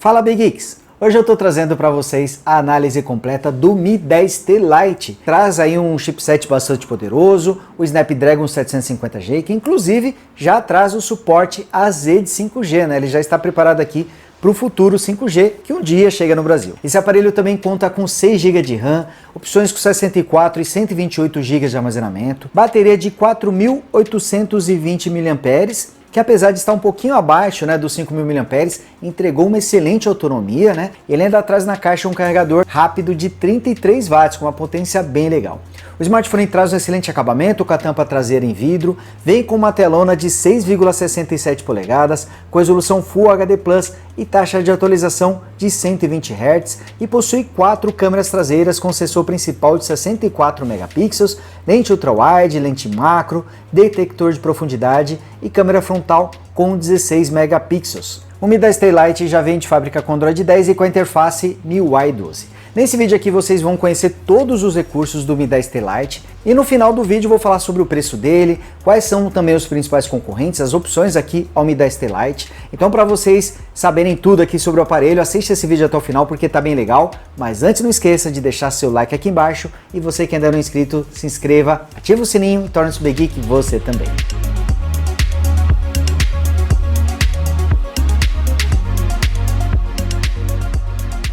Fala Big Geeks! Hoje eu estou trazendo para vocês a análise completa do Mi 10T Lite. Traz aí um chipset bastante poderoso, o Snapdragon 750G, que inclusive já traz o suporte a Z de 5G, né? Ele já está preparado aqui para o futuro 5G, que um dia chega no Brasil. Esse aparelho também conta com 6 GB de RAM, opções com 64 e 128 GB de armazenamento, bateria de 4.820 mAh, que apesar de estar um pouquinho abaixo, né, dos 5.000 mAh, entregou uma excelente autonomia, né? Ele ainda traz na caixa um carregador rápido de 33 watts, com uma potência bem legal. O smartphone traz um excelente acabamento, com a tampa traseira em vidro, vem com uma telona de 6,67 polegadas, com resolução Full HD Plus e taxa de atualização de 120 Hz e possui 4 câmeras traseiras com sensor principal de 64 megapixels, lente ultra-wide, lente macro, detector de profundidade e câmera frontal com 16 megapixels. O Mi 10T Lite já vem de fábrica com Android 10 e com a interface MIUI 12. Nesse vídeo aqui vocês vão conhecer todos os recursos do Mi 10T Lite e no final do vídeo vou falar sobre o preço dele, quais são também os principais concorrentes, as opções aqui ao Mi 10T Lite. Então para vocês saberem tudo aqui sobre o aparelho, assista esse vídeo até o final porque tá bem legal. Mas antes não esqueça de deixar seu like aqui embaixo e você que ainda não é inscrito, se inscreva, ativa o sininho e torne-se Big Geek você também.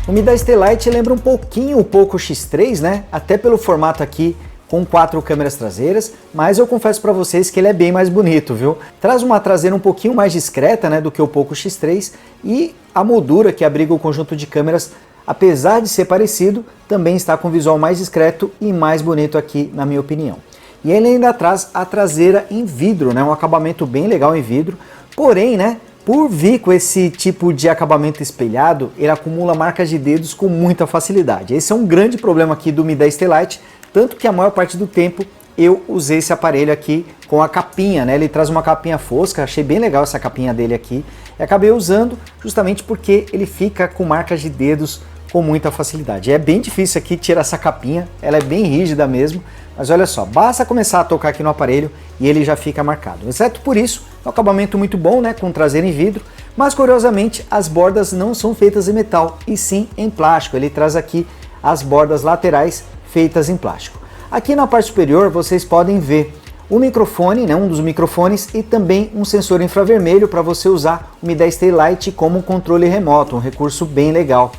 O Mi 10T Lite lembra um pouquinho o Poco X3, né? Até pelo formato aqui com 4 câmeras traseiras, mas eu confesso para vocês que ele é bem mais bonito, viu? Traz uma traseira um pouquinho mais discreta, né, do que o Poco X3 e a moldura que abriga o conjunto de câmeras, apesar de ser parecido, também está com visual mais discreto e mais bonito aqui, na minha opinião. E ele ainda traz a traseira em vidro, né? Um acabamento bem legal em vidro, porém, né? Por vir com esse tipo de acabamento espelhado, ele acumula marcas de dedos com muita facilidade. Esse é um grande problema aqui do Mi 10T Lite, tanto que a maior parte do tempo eu usei esse aparelho aqui com a capinha, né? Ele traz uma capinha fosca, achei bem legal essa capinha dele aqui, e acabei usando justamente porque ele fica com marcas de dedos com muita facilidade. É bem difícil aqui tirar essa capinha, ela é bem rígida mesmo, mas olha só, basta começar a tocar aqui no aparelho e ele já fica marcado. Exceto por isso, é um acabamento muito bom, né, com traseira em vidro, mas curiosamente as bordas não são feitas em metal, e sim em plástico. Ele traz aqui as bordas laterais feitas em plástico. Aqui na parte superior vocês podem ver o microfone, né, um dos microfones, e também um sensor infravermelho para você usar o Mi 10T Lite como um controle remoto, um recurso bem legal.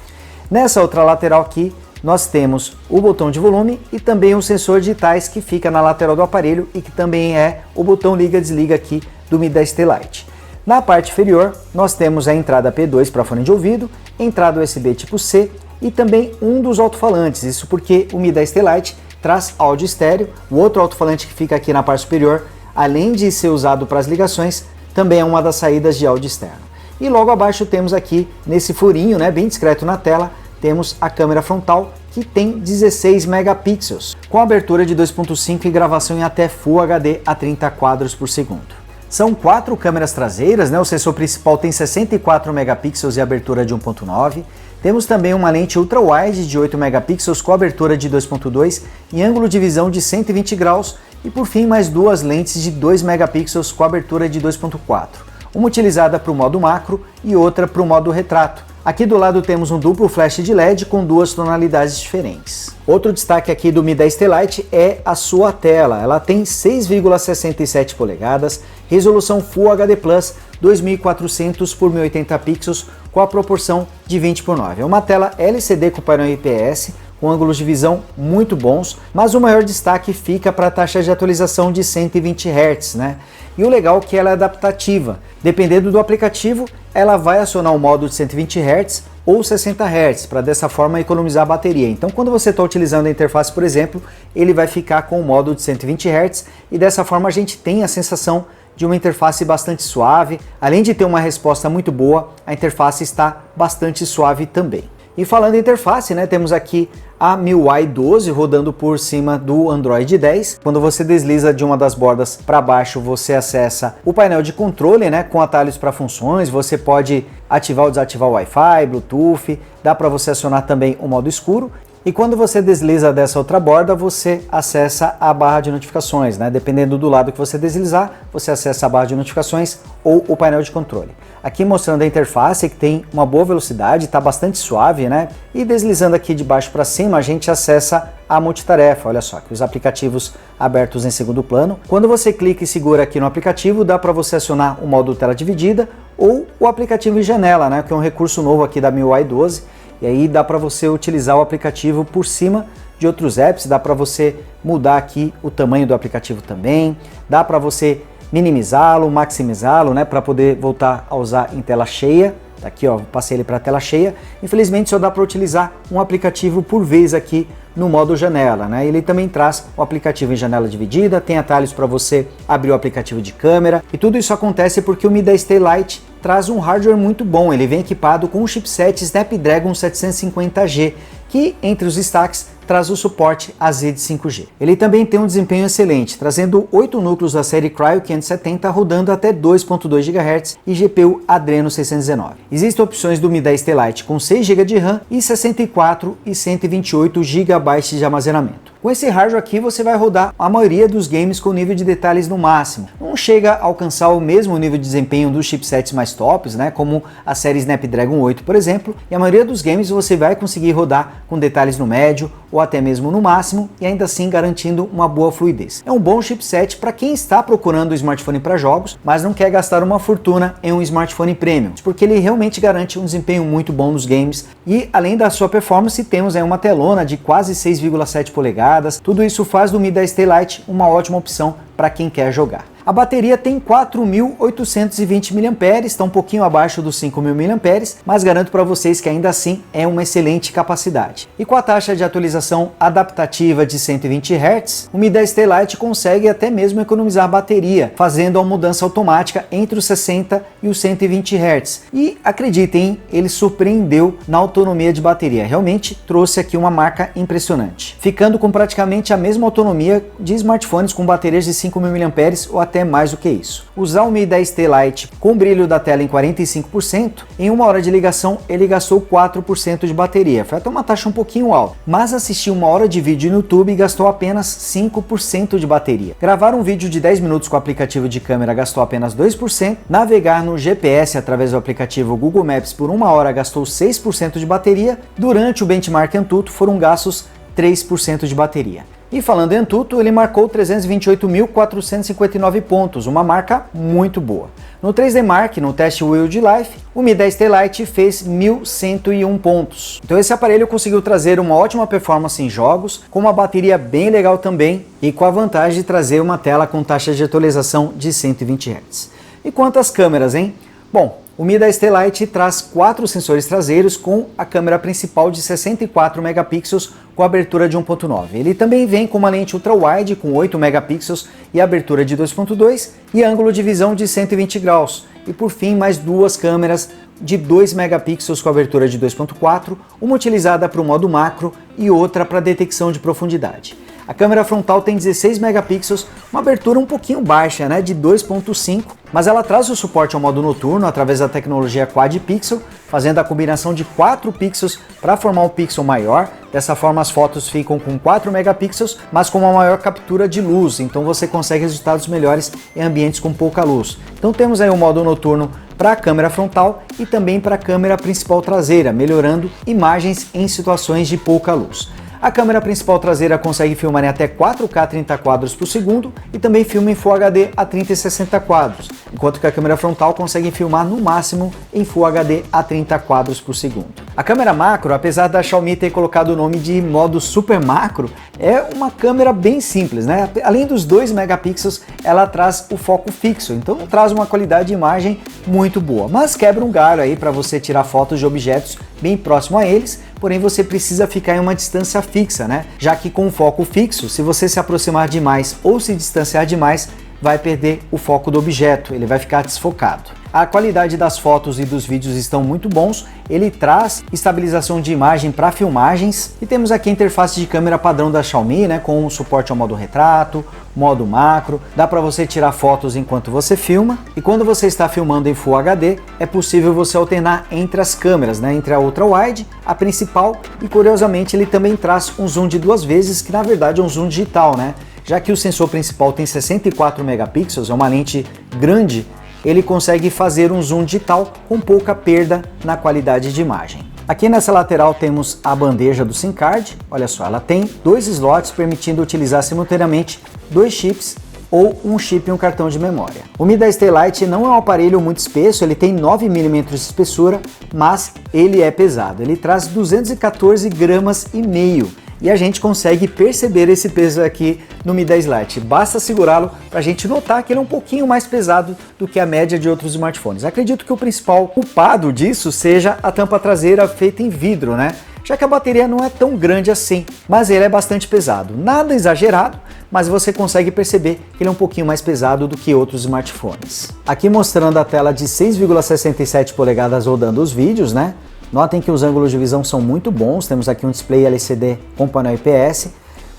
Nessa outra lateral aqui, nós temos o botão de volume e também um sensor digitais que fica na lateral do aparelho e que também é o botão liga-desliga aqui do Mi 10T Lite. Na parte inferior, nós temos a entrada P2 para fone de ouvido, entrada USB tipo C e também um dos alto-falantes, isso porque o Mi 10T Lite traz áudio estéreo. O outro alto-falante que fica aqui na parte superior, além de ser usado para as ligações, também é uma das saídas de áudio externo. E logo abaixo temos aqui, nesse furinho, né, bem discreto na tela, temos a câmera frontal, que tem 16 megapixels, com abertura de 2.5 e gravação em até Full HD a 30 quadros por segundo. São 4 câmeras traseiras, né? O sensor principal tem 64 megapixels e abertura de 1.9. Temos também uma lente ultra-wide de 8 megapixels com abertura de 2.2 e ângulo de visão de 120 graus. E por fim, mais 2 lentes de 2 megapixels com abertura de 2.4. Uma utilizada para o modo macro e outra para o modo retrato. Aqui do lado temos um duplo flash de LED com 2 tonalidades diferentes. Outro destaque aqui do Mi 10T Lite é a sua tela. Ela tem 6,67 polegadas, resolução Full HD Plus 2400 por 1080 pixels com a proporção de 20:9. É uma tela LCD com painel IPS, com ângulos de visão muito bons, mas o maior destaque fica para a taxa de atualização de 120 Hz, né? E o legal é que ela é adaptativa. Dependendo do aplicativo, ela vai acionar o modo de 120 Hz ou 60 Hz, para dessa forma economizar a bateria. Então quando você está utilizando a interface, por exemplo, ele vai ficar com o modo de 120 Hz e dessa forma a gente tem a sensação de uma interface bastante suave. Além de ter uma resposta muito boa, a interface está bastante suave também. E falando em interface, né, temos aqui a MIUI 12 rodando por cima do Android 10. Quando você desliza de uma das bordas para baixo, você acessa o painel de controle, né, com atalhos para funções. Você pode ativar ou desativar o Wi-Fi, Bluetooth, dá para você acionar também o modo escuro. E quando você desliza dessa outra borda, você acessa a barra de notificações, né? Dependendo do lado que você deslizar, você acessa a barra de notificações ou o painel de controle. Aqui mostrando a interface que tem uma boa velocidade, está bastante suave, né? E deslizando aqui de baixo para cima, a gente acessa a multitarefa. Olha só, que os aplicativos abertos em segundo plano. Quando você clica e segura aqui no aplicativo, dá para você acionar o modo tela dividida ou o aplicativo em janela, né? Que é um recurso novo aqui da MIUI 12. E aí dá para você utilizar o aplicativo por cima de outros apps, dá para você mudar aqui o tamanho do aplicativo também, dá para você minimizá-lo, maximizá-lo, né, para poder voltar a usar em tela cheia. Aqui, ó, passei ele para a tela cheia. Infelizmente só dá para utilizar um aplicativo por vez aqui no modo janela, né? Ele também traz o aplicativo em janela dividida, tem atalhos para você abrir o aplicativo de câmera, e tudo isso acontece porque o Mi 10T Lite traz um hardware muito bom. Ele vem equipado com o chipset Snapdragon 750G, que entre os destaques traz o suporte a rede 5G. Ele também tem um desempenho excelente, trazendo 8 núcleos da série Cryo 570 rodando até 2.2 GHz e GPU Adreno 619. Existem opções do Mi 10T Lite com 6 GB de RAM e 64 e 128 GB de armazenamento. Com esse hardware aqui você vai rodar a maioria dos games com nível de detalhes no máximo. Não chega a alcançar o mesmo nível de desempenho dos chipsets mais tops, né, como a série Snapdragon 8, por exemplo, e a maioria dos games você vai conseguir rodar com detalhes no médio ou até mesmo no máximo e ainda assim garantindo uma boa fluidez. É um bom chipset para quem está procurando um smartphone para jogos, mas não quer gastar uma fortuna em um smartphone premium, porque ele realmente garante um desempenho muito bom nos games e além da sua performance temos aí uma telona de quase 6,7 polegadas. Tudo isso faz do Mi 10T Lite uma ótima opção para quem quer jogar. A bateria tem 4.820 mAh, está um pouquinho abaixo dos 5.000 mAh, mas garanto para vocês que ainda assim é uma excelente capacidade. E com a taxa de atualização adaptativa de 120 Hz, o Mi 10T Lite consegue até mesmo economizar bateria, fazendo a mudança automática entre os 60 e os 120 Hz. E acreditem, ele surpreendeu na autonomia de bateria, realmente trouxe aqui uma marca impressionante, ficando com praticamente a mesma autonomia de smartphones com baterias de 5.000 mAh ou até mais do que isso. Usar o Mi 10T Lite com brilho da tela em 45%, em uma hora de ligação ele gastou 4% de bateria, foi até uma taxa um pouquinho alta, mas assistir uma hora de vídeo no YouTube gastou apenas 5% de bateria. Gravar um vídeo de 10 minutos com o aplicativo de câmera gastou apenas 2%, navegar no GPS através do aplicativo Google Maps por uma hora gastou 6% de bateria, durante o benchmark Antutu foram gastos 3% de bateria. E falando em Antutu, ele marcou 328.459 pontos, uma marca muito boa. No 3D Mark, no teste Wildlife, o Mi 10T Lite fez 1.101 pontos. Então esse aparelho conseguiu trazer uma ótima performance em jogos, com uma bateria bem legal também e com a vantagem de trazer uma tela com taxa de atualização de 120 Hz. E quanto às câmeras, hein? Bom, o Mi 10T Lite traz 4 sensores traseiros com a câmera principal de 64 megapixels com abertura de 1.9. Ele também vem com uma lente ultra-wide com 8 megapixels e abertura de 2.2 e ângulo de visão de 120 graus. E por fim, mais 2 câmeras de 2 megapixels com abertura de 2.4, uma utilizada para o modo macro e outra para detecção de profundidade. A câmera frontal tem 16 megapixels, uma abertura um pouquinho baixa, né, de 2.5, mas ela traz o suporte ao modo noturno através da tecnologia Quad Pixel, fazendo a combinação de 4 pixels para formar um pixel maior. Dessa forma as fotos ficam com 4 megapixels, mas com uma maior captura de luz, então você consegue resultados melhores em ambientes com pouca luz. Então temos aí o modo noturno para a câmera frontal e também para a câmera principal traseira, melhorando imagens em situações de pouca luz. A câmera principal traseira consegue filmar em até 4K 30 quadros por segundo e também filma em Full HD a 30 e 60 quadros, enquanto que a câmera frontal consegue filmar no máximo em Full HD a 30 quadros por segundo. A câmera macro, apesar da Xiaomi ter colocado o nome de modo super macro, é uma câmera bem simples, né? Além dos 2 megapixels, ela traz o foco fixo, então traz uma qualidade de imagem muito boa, mas quebra um galho aí para você tirar fotos de objetos bem próximo a eles, porém você precisa ficar em uma distância fixa, né? Já que com o foco fixo, se você se aproximar demais ou se distanciar demais, vai perder o foco do objeto, ele vai ficar desfocado. A qualidade das fotos e dos vídeos estão muito bons, ele traz estabilização de imagem para filmagens e temos aqui a interface de câmera padrão da Xiaomi, né, com suporte ao modo retrato, modo macro, dá para você tirar fotos enquanto você filma e quando você está filmando em Full HD é possível você alternar entre as câmeras, né, entre a ultra wide, a principal e curiosamente ele também traz um zoom de 2 vezes que na verdade é um zoom digital, né, já que o sensor principal tem 64 megapixels, é uma lente grande, ele consegue fazer um zoom digital com pouca perda na qualidade de imagem. Aqui nessa lateral temos a bandeja do SIM card, olha só, ela tem 2 slots permitindo utilizar simultaneamente 2 chips ou um chip e um cartão de memória. O Mi 10T Lite não é um aparelho muito espesso, ele tem 9 mm de espessura, mas ele é pesado, ele traz 214 gramas e meio. E a gente consegue perceber esse peso aqui no Mi 10 Lite. Basta segurá-lo para a gente notar que ele é um pouquinho mais pesado do que a média de outros smartphones. Acredito que o principal culpado disso seja a tampa traseira feita em vidro, né? Já que a bateria não é tão grande assim, mas ele é bastante pesado. Nada exagerado, mas você consegue perceber que ele é um pouquinho mais pesado do que outros smartphones. Aqui mostrando a tela de 6,67 polegadas rodando os vídeos, né? Notem que os ângulos de visão são muito bons, temos aqui um display LCD com painel IPS,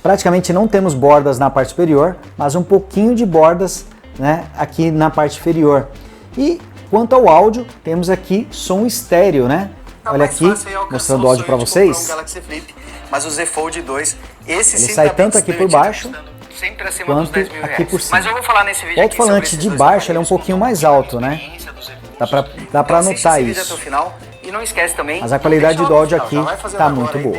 praticamente não temos bordas na parte superior, mas um pouquinho de bordas, né, aqui na parte inferior. E quanto ao áudio, temos aqui som estéreo, né? Olha aqui, mostrando o áudio para vocês. Mas o Z Fold 2, esse ele sai tanto aqui por baixo quanto aqui por cima. Mas eu vou falar nesse vídeo o alto-falante de baixo ele é um pouquinho mais alto, né? Dá pra notar isso. E não esquece também, mas a qualidade do áudio aqui está muito boa.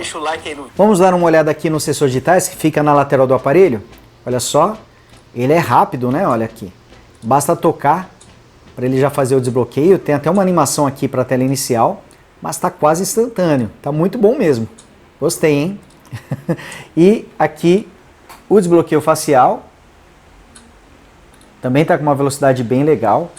Vamos dar uma olhada aqui no sensor de digitais que fica na lateral do aparelho. Olha só, ele é rápido, né? Olha aqui. Basta tocar para ele já fazer o desbloqueio. Tem até uma animação aqui para a tela inicial, mas está quase instantâneo. Tá muito bom mesmo. Gostei, hein? E aqui o desbloqueio facial também está com uma velocidade bem legal.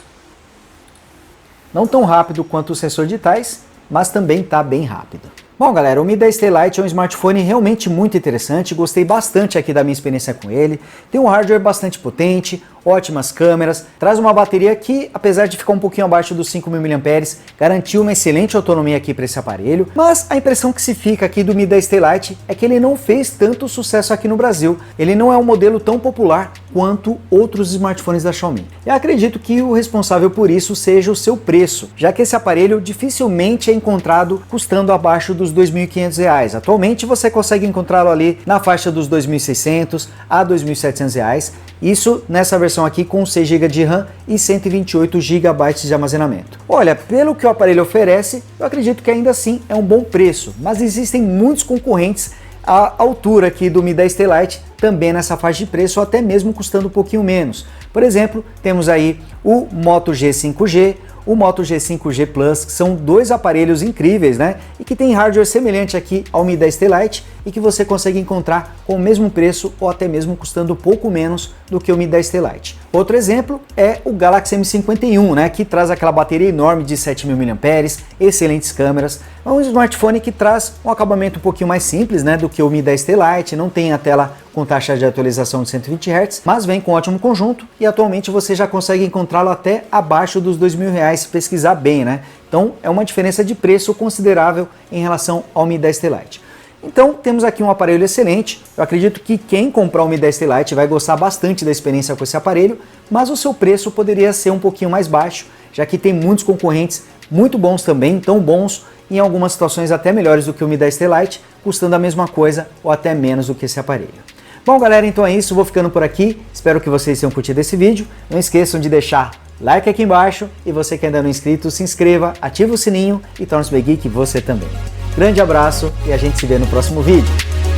Não tão rápido quanto o sensor digitais, mas também está bem rápido. Bom galera, o Mi 10T Lite é um smartphone realmente muito interessante, gostei bastante aqui da minha experiência com ele, tem um hardware bastante potente, ótimas câmeras, traz uma bateria que, apesar de ficar um pouquinho abaixo dos 5.000 mAh, garantiu uma excelente autonomia aqui para esse aparelho, mas a impressão que se fica aqui do Mi 10T Lite é que ele não fez tanto sucesso aqui no Brasil, ele não é um modelo tão popular quanto outros smartphones da Xiaomi. Eu acredito que o responsável por isso seja o seu preço, já que esse aparelho dificilmente é encontrado custando abaixo dos R$ 2.500. Atualmente você consegue encontrá-lo ali na faixa dos R$ 2.600 a R$ 2.700. Isso nessa versão aqui com 6 GB de RAM e 128 GB de armazenamento. Olha, pelo que o aparelho oferece, eu acredito que ainda assim é um bom preço, mas existem muitos concorrentes à altura aqui do Mi 10T Lite, também nessa faixa de preço, ou até mesmo custando um pouquinho menos. Por exemplo, temos aí o Moto G 5G, o Moto G 5G Plus, que são dois aparelhos incríveis, né? E que tem hardware semelhante aqui ao Mi 10T Lite e que você consegue encontrar com o mesmo preço ou até mesmo custando um pouco menos do que o Mi 10T Lite. Outro exemplo é o Galaxy M51, né? Que traz aquela bateria enorme de 7.000 mAh, excelentes câmeras. É um smartphone que traz um acabamento um pouquinho mais simples, né? Do que o Mi 10T Lite, não tem a tela com taxa de atualização de 120 Hz, mas vem com ótimo conjunto e atualmente você já consegue encontrá-lo até abaixo dos R$2.000 se pesquisar bem, né? Então é uma diferença de preço considerável em relação ao Mi 10T Lite. Então temos aqui um aparelho excelente, eu acredito que quem comprar o Mi 10T Lite vai gostar bastante da experiência com esse aparelho, mas o seu preço poderia ser um pouquinho mais baixo, já que tem muitos concorrentes muito bons também, tão bons, em algumas situações até melhores do que o Mi 10T Lite, custando a mesma coisa ou até menos do que esse aparelho. Bom galera, então é isso, vou ficando por aqui, espero que vocês tenham curtido esse vídeo, não esqueçam de deixar like aqui embaixo e você que ainda não é inscrito, se inscreva, ativa o sininho e torne-se Bem Geek você também. Grande abraço e a gente se vê no próximo vídeo.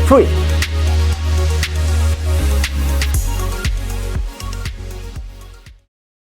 Fui!